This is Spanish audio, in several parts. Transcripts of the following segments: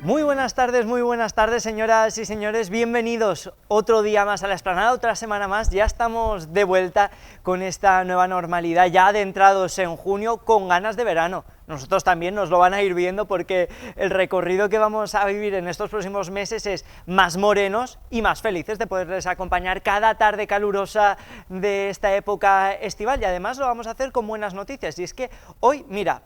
Muy buenas tardes, señoras y señores, bienvenidos otro día más a la Explanada, otra semana más. Ya estamos de vuelta con esta nueva normalidad, ya adentrados en junio, con ganas de verano. Nosotros también nos lo van a ir viendo porque el recorrido que vamos a vivir en estos próximos meses es más morenos y más felices de poderles acompañar cada tarde calurosa de esta época estival, y además lo vamos a hacer con buenas noticias. Y es que hoy, mira,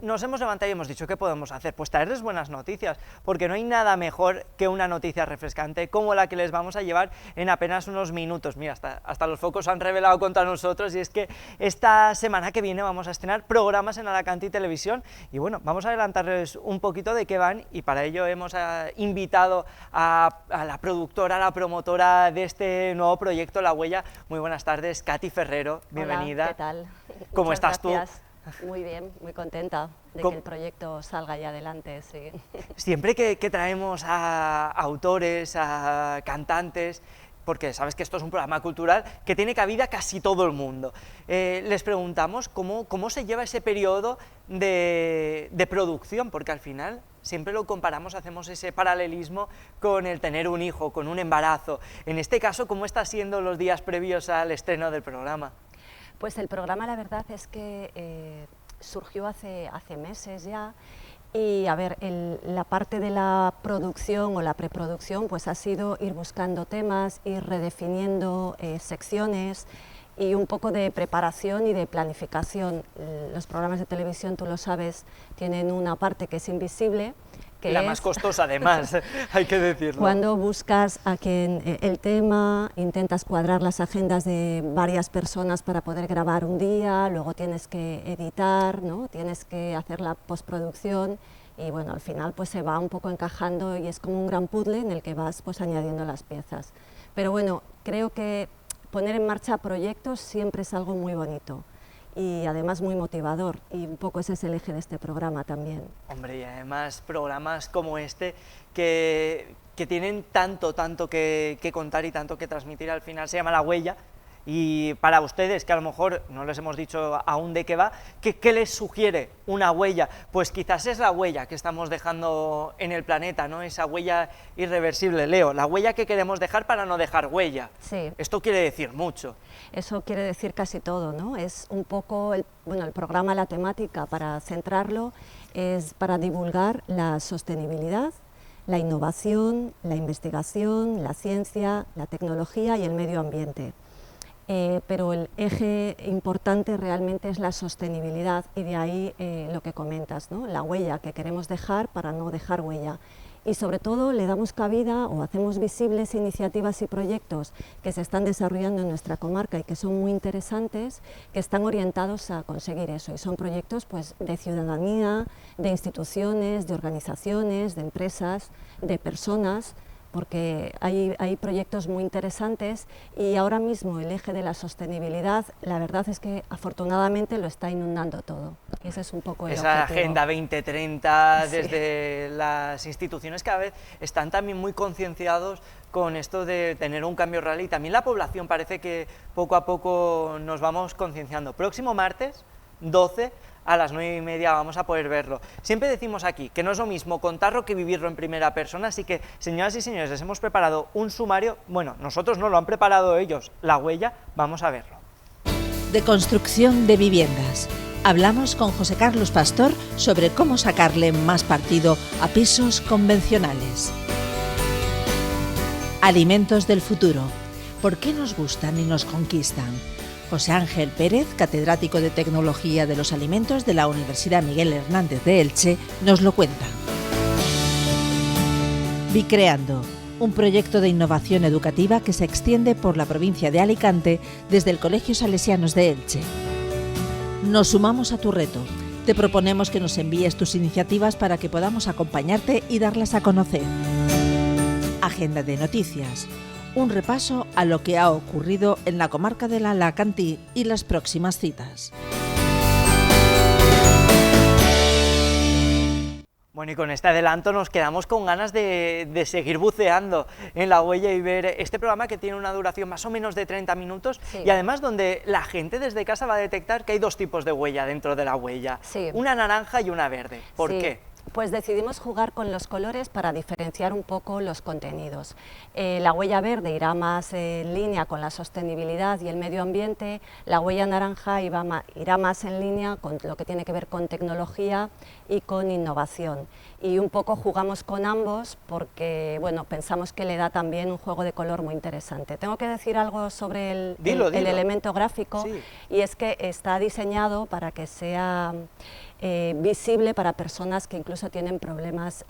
nos hemos levantado y hemos dicho, ¿qué podemos hacer? Pues traerles buenas noticias, porque no hay nada mejor que una noticia refrescante como la que les vamos a llevar en apenas unos minutos. Mira, hasta los focos han revelado contra nosotros, y es que esta semana que viene vamos a estrenar programas en Alacantí Televisión, y bueno, vamos a adelantarles un poquito de qué van, y para ello hemos invitado a la productora, a la promotora de este nuevo proyecto, La Huella. Muy buenas tardes, Katy Ferrero, bienvenida. Hola, ¿qué tal? ¿Cómo Muchas estás gracias. tú? Muy bien, muy contenta de que el proyecto salga ya adelante, sí. Siempre que traemos a autores, a cantantes, porque sabes que esto es un programa cultural que tiene cabida casi todo el mundo, les preguntamos cómo se lleva ese periodo de producción, porque al final siempre lo comparamos, hacemos ese paralelismo con el tener un hijo, con un embarazo. En este caso, ¿cómo están siendo los días previos al estreno del programa? Pues el programa, la verdad es que surgió hace meses ya, y a ver, la parte de la producción o la preproducción pues ha sido ir buscando temas, ir redefiniendo secciones y un poco de preparación y de planificación. Los programas de televisión, tú lo sabes, tienen una parte que es invisible, que la más costosa, además, hay que decirlo. Cuando buscas a quien el tema, intentas cuadrar las agendas de varias personas para poder grabar un día, luego tienes que editar, ¿no? Tienes que hacer la postproducción, y bueno, al final pues se va un poco encajando y es como un gran puzzle en el que vas pues añadiendo las piezas. Pero bueno, creo que poner en marcha proyectos siempre es algo muy bonito y además muy motivador, y un poco ese es el eje de este programa también. Hombre, y además programas como este que tienen tanto que contar y tanto que transmitir. Al final se llama La Huella, y para ustedes, que a lo mejor no les hemos dicho aún de qué va, ¿qué les sugiere una huella? Pues quizás es la huella que estamos dejando en el planeta, ¿no? Esa huella irreversible. Leo, la huella que queremos dejar para no dejar huella. Sí. Esto quiere decir mucho. Eso quiere decir casi todo, ¿no? Es un poco, el programa, la temática, para centrarlo, es para divulgar la sostenibilidad, la innovación, la investigación, la ciencia, la tecnología y el medio ambiente. Pero el eje importante realmente es la sostenibilidad, y de ahí lo que comentas, ¿no? La huella que queremos dejar para no dejar huella. Y sobre todo le damos cabida o hacemos visibles iniciativas y proyectos que se están desarrollando en nuestra comarca y que son muy interesantes, que están orientados a conseguir eso, y son proyectos pues de ciudadanía, de instituciones, de organizaciones, de empresas, de personas, porque hay proyectos muy interesantes, y ahora mismo el eje de la sostenibilidad, la verdad es que afortunadamente lo está inundando todo, y ese es un poco el esa objetivo. Agenda 2030, Sí. desde las instituciones cada vez están también muy concienciados con esto de tener un cambio real, y también la población parece que poco a poco nos vamos concienciando. Próximo martes 12 a las 9:30 vamos a poder verlo. Siempre decimos aquí que no es lo mismo contarlo que vivirlo en primera persona, así que, señoras y señores, les hemos preparado un sumario. Bueno, nosotros no, lo han preparado ellos, La Huella, vamos a verlo. De construcción de viviendas. Hablamos con José Carlos Pastor sobre cómo sacarle más partido a pisos convencionales. Alimentos del futuro. ¿Por qué nos gustan y nos conquistan? José Ángel Pérez, catedrático de Tecnología de los Alimentos de la Universidad Miguel Hernández de Elche, nos lo cuenta. Bicreando, un proyecto de innovación educativa que se extiende por la provincia de Alicante desde el Colegio Salesianos de Elche. Nos sumamos a tu reto. Te proponemos que nos envíes tus iniciativas para que podamos acompañarte y darlas a conocer. Agenda de noticias. Un repaso a lo que ha ocurrido en la comarca del Alacantí y las próximas citas. Bueno, y con este adelanto nos quedamos con ganas de seguir buceando en La Huella y ver este programa, que tiene una duración más o menos de 30 minutos, sí. Y además donde la gente desde casa va a detectar que hay dos tipos de huella dentro de La Huella, sí. Una naranja y una verde. ¿Por sí. qué? Pues decidimos jugar con los colores para diferenciar un poco los contenidos. La huella verde irá más en línea con la sostenibilidad y el medio ambiente, la huella naranja irá más en línea con lo que tiene que ver con tecnología y con innovación. Y un poco jugamos con ambos porque bueno, pensamos que le da también un juego de color muy interesante. Tengo que decir algo sobre el elemento gráfico, sí. Y es que está diseñado para que sea visible para personas que incluso tienen problemas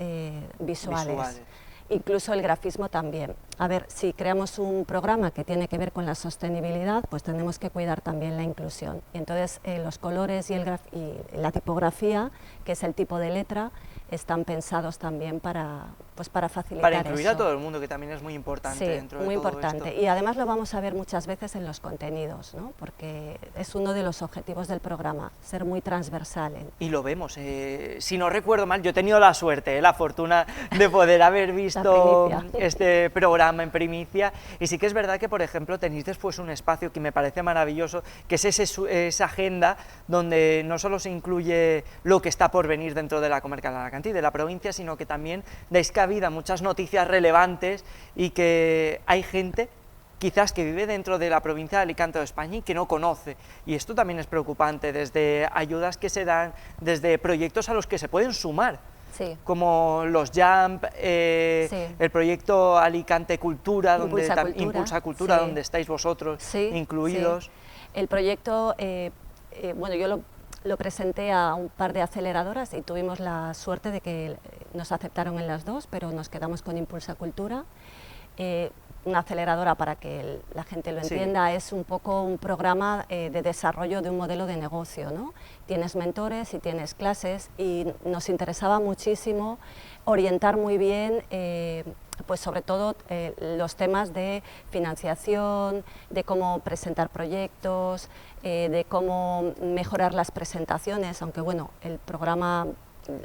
visuales. Incluso el grafismo también. A ver, si creamos un programa que tiene que ver con la sostenibilidad, pues tenemos que cuidar también la inclusión. Y entonces los colores y la tipografía, que es el tipo de letra, están pensados también para facilitar para incluir eso. a todo el mundo, que también es muy importante, sí, dentro de muy todo importante. esto. Y además lo vamos a ver muchas veces en los contenidos, ¿no? Porque es uno de los objetivos del programa, ser muy transversal. Y lo vemos, si no recuerdo mal, yo he tenido la suerte, la fortuna de poder haber visto este programa en primicia, y sí que es verdad que, por ejemplo, tenéis después un espacio que me parece maravilloso, que es esa agenda donde no solo se incluye lo que está por venir dentro de la comarca de Alacant y de la provincia, sino que también dais cabida a muchas noticias relevantes y que hay gente quizás que vive dentro de la provincia de Alicante o de España y que no conoce, y esto también es preocupante, desde ayudas que se dan, desde proyectos a los que se pueden sumar, sí. Como los JUMP, sí. el proyecto Alicante Cultura, Impulsa Cultura, sí. donde estáis vosotros sí, incluidos. Sí. El proyecto, bueno, yo lo presenté a un par de aceleradoras y tuvimos la suerte de que nos aceptaron en las dos, pero nos quedamos con Impulsa Cultura. Una aceleradora, para que la gente lo entienda, sí. Es un poco un programa de desarrollo de un modelo de negocio, ¿no? Tienes mentores y tienes clases, y nos interesaba muchísimo orientar muy bien, pues sobre todo los temas de financiación, de cómo presentar proyectos, de cómo mejorar las presentaciones, aunque bueno, el programa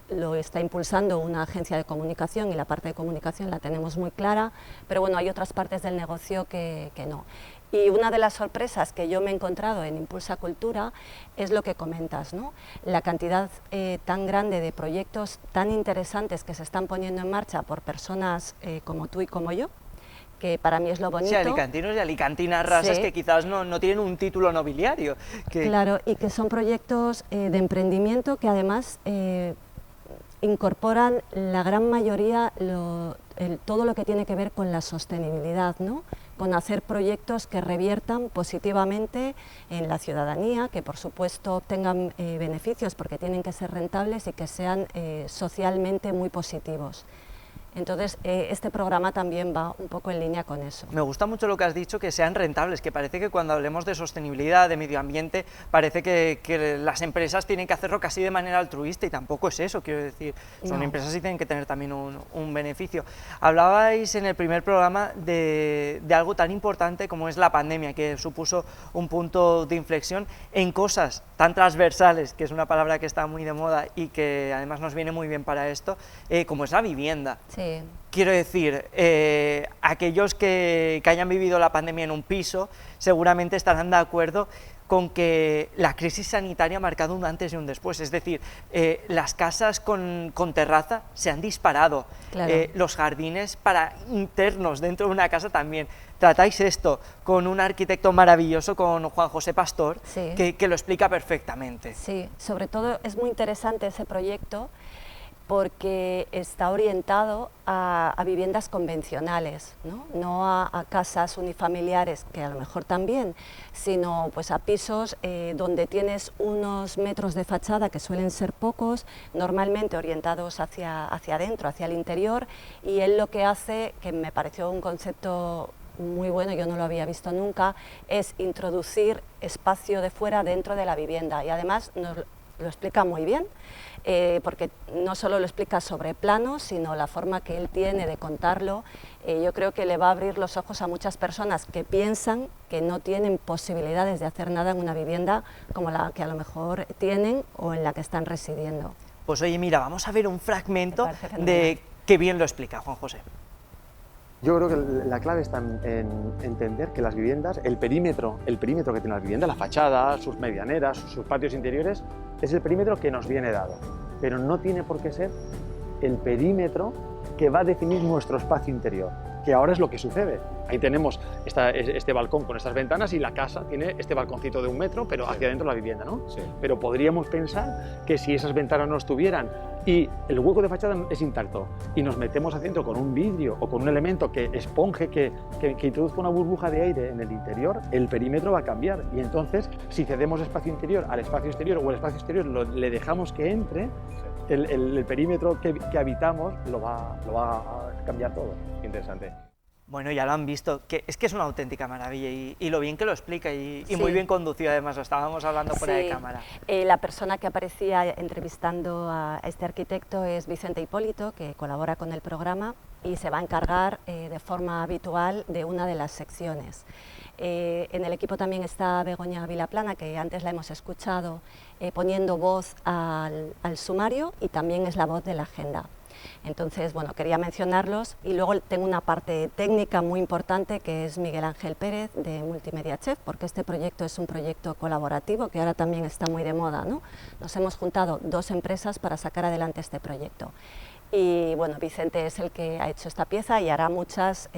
lo está impulsando una agencia de comunicación y la parte de comunicación la tenemos muy clara, pero bueno, hay otras partes del negocio que no. Y una de las sorpresas que yo me he encontrado en Impulsa Cultura es lo que comentas, ¿no? La cantidad tan grande de proyectos tan interesantes que se están poniendo en marcha por personas como tú y como yo, que para mí es lo bonito. Sí, alicantinos y alicantinas rasas, sí. Que quizás no tienen un título nobiliario. Claro, y que son proyectos de emprendimiento que además incorporan la gran mayoría todo lo que tiene que ver con la sostenibilidad, ¿no? Con hacer proyectos que reviertan positivamente en la ciudadanía, que por supuesto obtengan beneficios porque tienen que ser rentables y que sean socialmente muy positivos. Entonces, este programa también va un poco en línea con eso. Me gusta mucho lo que has dicho, que sean rentables, que parece que cuando hablemos de sostenibilidad, de medio ambiente, parece que las empresas tienen que hacerlo casi de manera altruista, y tampoco es eso, quiero decir, son empresas y tienen que tener también un beneficio. Hablabais en el primer programa de algo tan importante como es la pandemia, que supuso un punto de inflexión en cosas tan transversales, que es una palabra que está muy de moda y que además nos viene muy bien para esto, como es la vivienda. Sí. Quiero decir, aquellos que hayan vivido la pandemia en un piso seguramente estarán de acuerdo con que la crisis sanitaria ha marcado un antes y un después, es decir, las casas con terraza se han disparado, claro. Los jardines para internos dentro de una casa también. Tratáis esto con un arquitecto maravilloso, con Juan José Pastor, sí. que lo explica perfectamente. Sí, sobre todo es muy interesante ese proyecto, porque está orientado a viviendas convencionales, no a casas unifamiliares, que a lo mejor también, sino pues a pisos donde tienes unos metros de fachada que suelen ser pocos, normalmente orientados hacia adentro, hacia el interior, y él lo que hace, que me pareció un concepto muy bueno, yo no lo había visto nunca, es introducir espacio de fuera dentro de la vivienda, y además nos lo explica muy bien. Porque no solo lo explica sobre planos, sino la forma que él tiene de contarlo, yo creo que le va a abrir los ojos a muchas personas que piensan que no tienen posibilidades de hacer nada en una vivienda como la que a lo mejor tienen o en la que están residiendo. Pues oye, mira, vamos a ver un fragmento de qué bien lo explica Juan José. Yo creo que la clave está en entender que las viviendas, el perímetro que tiene la vivienda, la fachada, sus medianeras, sus patios interiores, es el perímetro que nos viene dado, pero no tiene por qué ser el perímetro que va a definir nuestro espacio interior, que ahora es lo que sucede. Ahí tenemos este balcón con estas ventanas y la casa tiene este balconcito de 1 metro, pero hacia adentro la vivienda, ¿no? Sí. Pero podríamos pensar que si esas ventanas no estuvieran y el hueco de fachada es intacto y nos metemos adentro con un vidrio o con un elemento que esponje, que introduzca una burbuja de aire en el interior, el perímetro va a cambiar. Y entonces, si cedemos espacio interior al espacio exterior o el espacio exterior le dejamos que entre, el perímetro que habitamos lo va a cambiar todo. Interesante. Bueno, ya lo han visto, que es una auténtica maravilla y lo bien que lo explica y muy bien conducido, además, lo estábamos hablando fuera de cámara. La persona que aparecía entrevistando a este arquitecto es Vicente Hipólito, que colabora con el programa y se va a encargar de forma habitual de una de las secciones. En el equipo también está Begoña Vilaplana, que antes la hemos escuchado poniendo voz al sumario y también es la voz de la agenda. Entonces, bueno, quería mencionarlos y luego tengo una parte técnica muy importante que es Miguel Ángel Pérez de Multimedia Chef, porque este proyecto es un proyecto colaborativo que ahora también está muy de moda, ¿no? Nos hemos juntado 2 empresas para sacar adelante este proyecto. Y bueno, Vicente es el que ha hecho esta pieza y hará muchas,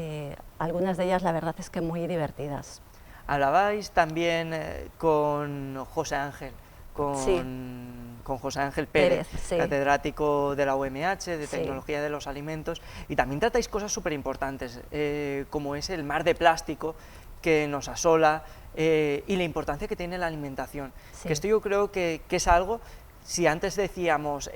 algunas de ellas la verdad es que muy divertidas. Hablabais también con José Ángel, con José Ángel Pérez, sí. Catedrático de la UMH, de Sí. Tecnología de los Alimentos, y también tratáis cosas súper importantes, como es el mar de plástico que nos asola y la importancia que tiene la alimentación. Sí. Que esto yo creo que es algo, si antes decíamos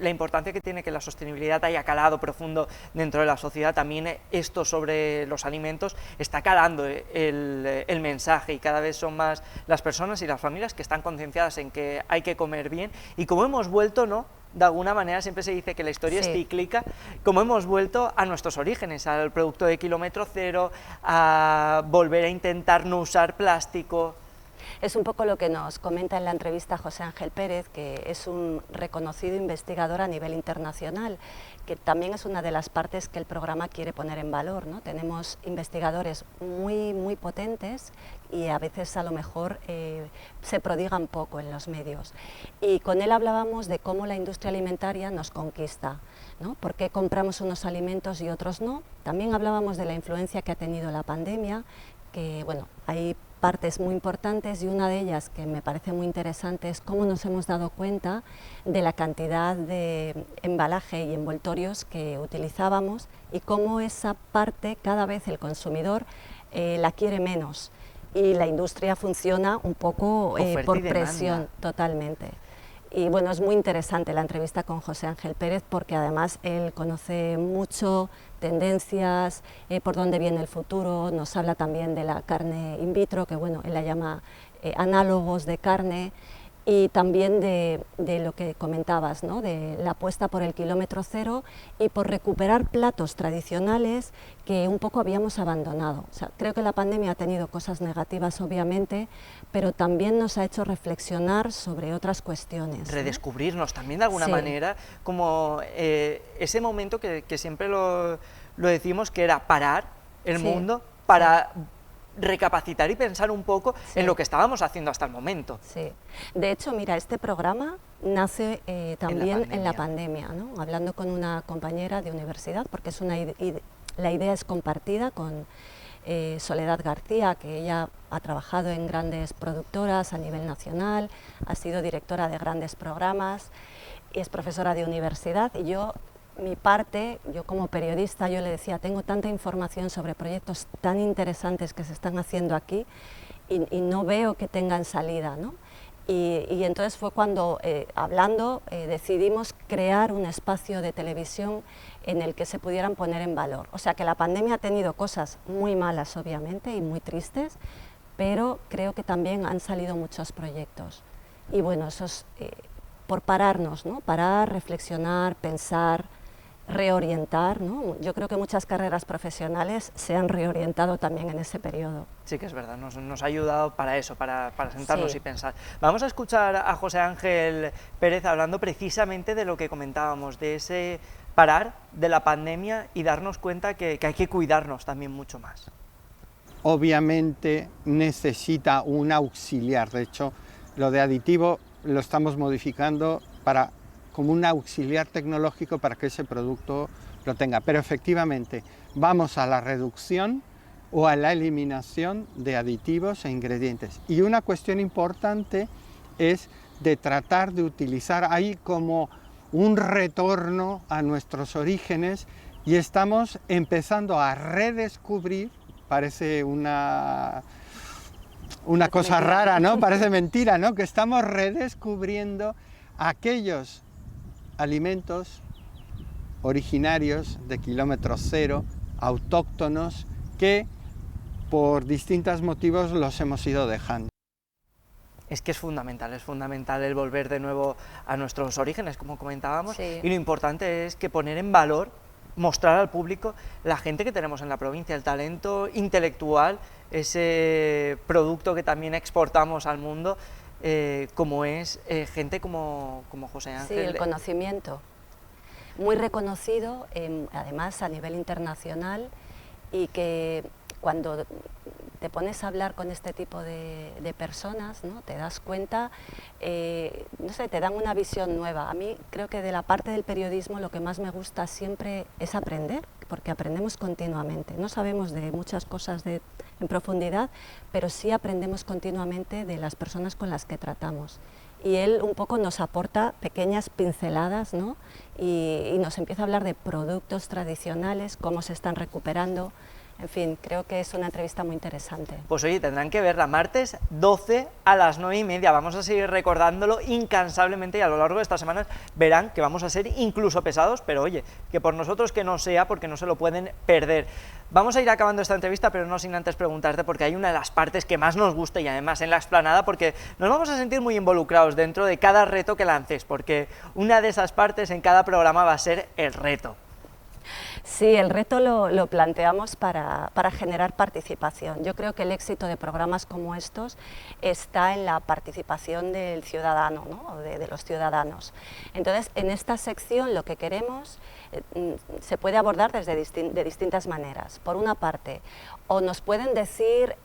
la importancia que tiene que la sostenibilidad haya calado profundo dentro de la sociedad, también esto sobre los alimentos está calando el mensaje y cada vez son más las personas y las familias que están concienciadas en que hay que comer bien y como hemos vuelto, ¿no? De alguna manera siempre se dice que la historia es cíclica, como hemos vuelto a nuestros orígenes, al producto de kilómetro cero, a volver a intentar no usar plástico. Es un poco lo que nos comenta en la entrevista José Ángel Pérez, que es un reconocido investigador a nivel internacional, que también es una de las partes que el programa quiere poner en valor, ¿no? Tenemos investigadores muy potentes y a veces a lo mejor se prodigan poco en los medios. Y con él hablábamos de cómo la industria alimentaria nos conquista, ¿no? ¿Por qué compramos unos alimentos y otros no? También hablábamos de la influencia que ha tenido la pandemia, que bueno, hay partes muy importantes y una de ellas que me parece muy interesante es cómo nos hemos dado cuenta de la cantidad de embalaje y envoltorios que utilizábamos y cómo esa parte cada vez el consumidor la quiere menos y la industria funciona un poco por presión totalmente. Y bueno, es muy interesante la entrevista con José Ángel Pérez porque además él conoce mucho tendencias, por dónde viene el futuro, nos habla también de la carne in vitro, que bueno, él la llama análogos de carne, y también de lo que comentabas, ¿no? De la apuesta por el kilómetro cero y por recuperar platos tradicionales que un poco habíamos abandonado. O sea, creo que la pandemia ha tenido cosas negativas, obviamente, pero también nos ha hecho reflexionar sobre otras cuestiones. Redescubrirnos también de alguna manera, como ese momento que siempre lo decimos, que era parar el mundo para recapacitar y pensar un poco en lo que estábamos haciendo hasta el momento. Sí, de hecho, mira, este programa nace también en la pandemia, ¿no? Hablando con una compañera de universidad, porque es la idea es compartida con Soledad García, que ella ha trabajado en grandes productoras a nivel nacional, ha sido directora de grandes programas y es profesora de universidad, y mi parte, yo como periodista, yo le decía, tengo tanta información sobre proyectos tan interesantes que se están haciendo aquí y no veo que tengan salida, ¿no? Y entonces fue cuando, hablando, decidimos crear un espacio de televisión en el que se pudieran poner en valor. O sea que la pandemia ha tenido cosas muy malas, obviamente, y muy tristes, pero creo que también han salido muchos proyectos. Y bueno, eso es por pararnos, ¿no? Parar, reflexionar, pensar, reorientar, ¿no? Yo creo que muchas carreras profesionales se han reorientado también en ese periodo. Sí que es verdad, nos ha ayudado para eso, para sentarnos y pensar. Vamos a escuchar a José Ángel Pérez hablando precisamente de lo que comentábamos, de ese parar de la pandemia y darnos cuenta que hay que cuidarnos también mucho más. Obviamente necesita un auxiliar, de hecho lo de aditivo lo estamos modificando para como un auxiliar tecnológico para que ese producto lo tenga. Pero efectivamente vamos a la reducción o a la eliminación de aditivos e ingredientes. Y una cuestión importante es de tratar de utilizar ahí como un retorno a nuestros orígenes, y estamos empezando a redescubrir, parece una cosa rara, ¿no? Parece mentira, ¿no? Que estamos redescubriendo aquellos alimentos originarios de kilómetro cero, autóctonos, que por distintos motivos los hemos ido dejando. Es que es fundamental el volver de nuevo a nuestros orígenes, como comentábamos, Sí. y lo importante es que poner en valor, mostrar al público la gente que tenemos en la provincia, el talento intelectual, ese producto que también exportamos al mundo, como es gente como José Ángel. Sí, el conocimiento, muy reconocido, además a nivel internacional, y que cuando te pones a hablar con este tipo de personas, ¿no? Te das cuenta, no sé, te dan una visión nueva. A mí creo que de la parte del periodismo lo que más me gusta siempre es aprender, porque aprendemos continuamente. No sabemos de muchas cosas en profundidad, pero sí aprendemos continuamente de las personas con las que tratamos. Y él un poco nos aporta pequeñas pinceladas, ¿no? y nos empieza a hablar de productos tradicionales, cómo se están recuperando. En fin, creo que es una entrevista muy interesante. Pues oye, tendrán que verla martes 12 a las 9:30. Vamos a seguir recordándolo incansablemente, y a lo largo de estas semanas verán que vamos a ser incluso pesados, pero oye, que por nosotros que no sea, porque no se lo pueden perder. Vamos a ir acabando esta entrevista, pero no sin antes preguntarte, porque hay una de las partes que más nos gusta, y además en la explanada, porque nos vamos a sentir muy involucrados dentro de cada reto que lances, porque una de esas partes en cada programa va a ser el reto. Sí, el reto lo planteamos para generar participación. Yo creo que el éxito de programas como estos está en la participación del ciudadano, ¿no? de los ciudadanos. Entonces, en esta sección lo que queremos se puede abordar de distintas maneras. Por una parte, o nos pueden decir,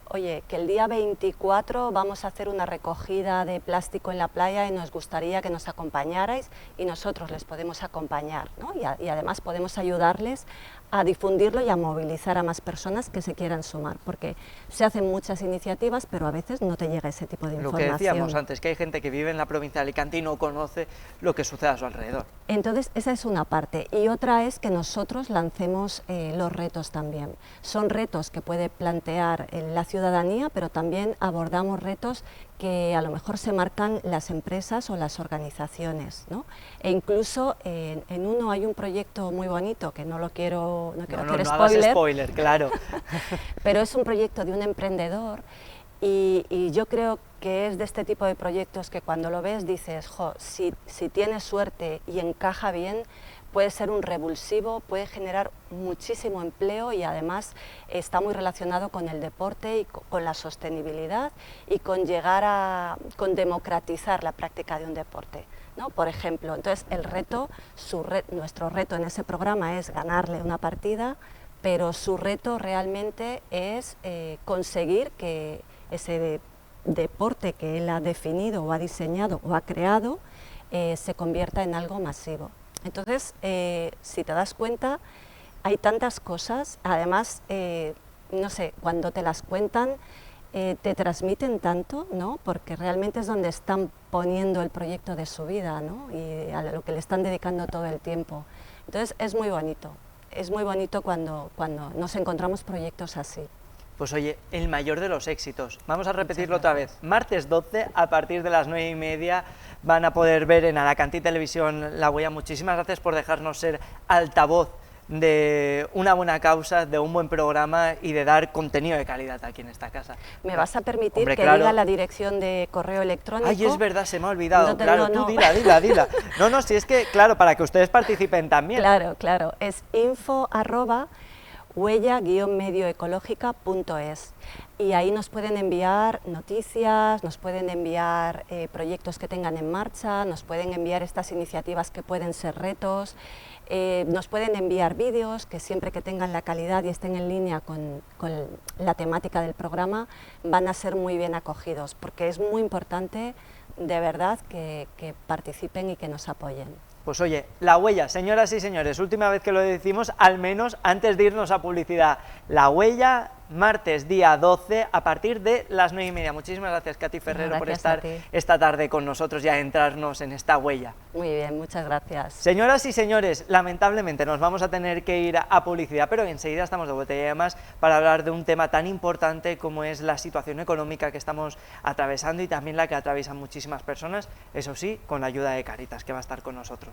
oye, que el día 24 vamos a hacer una recogida de plástico en la playa y nos gustaría que nos acompañarais, y nosotros les podemos acompañar, ¿no? y además podemos ayudarles a difundirlo y a movilizar a más personas que se quieran sumar, porque se hacen muchas iniciativas, pero a veces no te llega ese tipo de información. Lo que decíamos antes, que hay gente que vive en la provincia de Alicante y no conoce lo que sucede a su alrededor. Entonces, esa es una parte, y otra es que nosotros lancemos los retos también. Son retos que puede plantear la ciudadanía, pero también abordamos retos que a lo mejor se marcan las empresas o las organizaciones, ¿no? E incluso en uno hay un proyecto muy bonito, que no quiero hacer hagas spoiler, claro. Pero es un proyecto de un emprendedor, y yo creo que es de este tipo de proyectos que cuando lo ves dices, jo, si tienes suerte y encaja bien, puede ser un revulsivo, puede generar muchísimo empleo, y además está muy relacionado con el deporte y con la sostenibilidad, y con con democratizar la práctica de un deporte, ¿no? Por ejemplo, entonces el reto, nuestro reto en ese programa es ganarle una partida, pero su reto realmente es conseguir que ese deporte que él ha definido o ha diseñado o ha creado se convierta en algo masivo. Entonces, si te das cuenta, hay tantas cosas, además, no sé, cuando te las cuentan, te transmiten tanto, ¿no? Porque realmente es donde están poniendo el proyecto de su vida, ¿no? Y a lo que le están dedicando todo el tiempo. Entonces, es muy bonito cuando nos encontramos proyectos así. Pues oye, el mayor de los éxitos. Vamos a repetirlo otra vez. Martes 12, a partir de las 9:30, van a poder ver en Alacantí Televisión La Huella. Muchísimas gracias por dejarnos ser altavoz de una buena causa, de un buen programa y de dar contenido de calidad aquí en esta casa. ¿Me vas a permitir Hombre, que claro. diga la dirección de correo electrónico? Ay, es verdad, se me ha olvidado. No, Claro, no. tú dila. No, si es que, claro, para que ustedes participen también. Claro, es info@huella-medioecológica.es, y ahí nos pueden enviar noticias, nos pueden enviar proyectos que tengan en marcha, nos pueden enviar estas iniciativas que pueden ser retos, nos pueden enviar vídeos que siempre que tengan la calidad y estén en línea con la temática del programa van a ser muy bien acogidos, porque es muy importante de verdad que participen y que nos apoyen. Pues oye, La Huella, señoras y señores, última vez que lo decimos, al menos antes de irnos a publicidad. La Huella, martes día 12, a partir de las 9:30. Muchísimas gracias, Katy Ferrero, por estar esta tarde con nosotros y a entrarnos en esta huella. Muy bien, muchas gracias. Señoras y señores, lamentablemente nos vamos a tener que ir a publicidad, pero enseguida estamos de vuelta y además para hablar de un tema tan importante como es la situación económica que estamos atravesando y también la que atraviesan muchísimas personas, eso sí, con la ayuda de Cáritas, que va a estar con nosotros.